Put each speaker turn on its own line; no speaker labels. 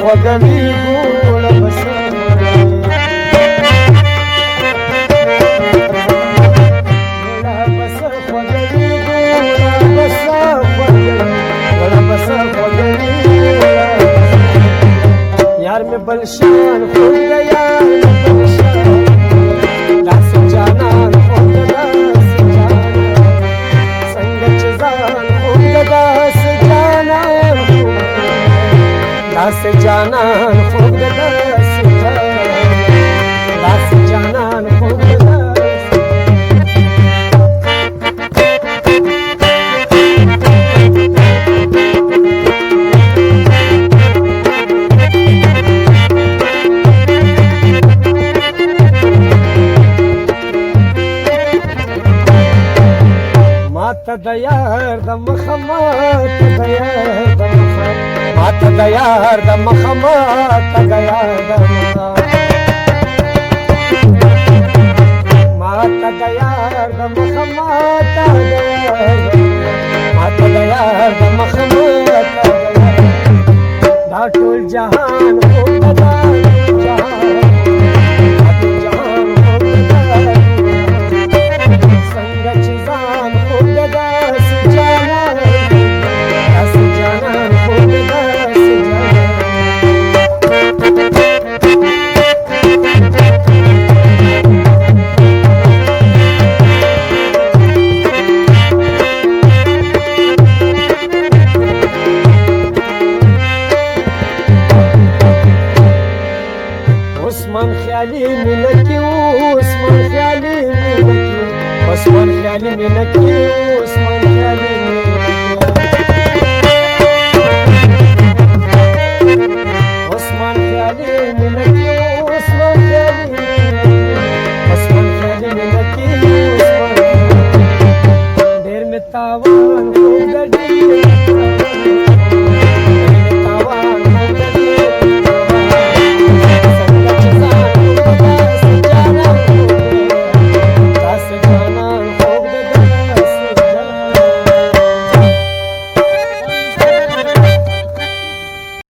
خوږوي ګوړه بس यार में बलशान खुद गया बलशान दास जानान खुद दास जानान संगच जान खुद दास जानान दास जानान खुद दास जानान खुद ماته د یار د مخه ماته د یار د مخه ماته د یار د مخه ماته د یار د مخه ماته د یار د مخه ماته د یار ماته د یار د مخه ماته دا ټول جهان خو دا جهان عثمان خیالی ملکی عثمان خیالی ملکی عثمان خیالی ملکی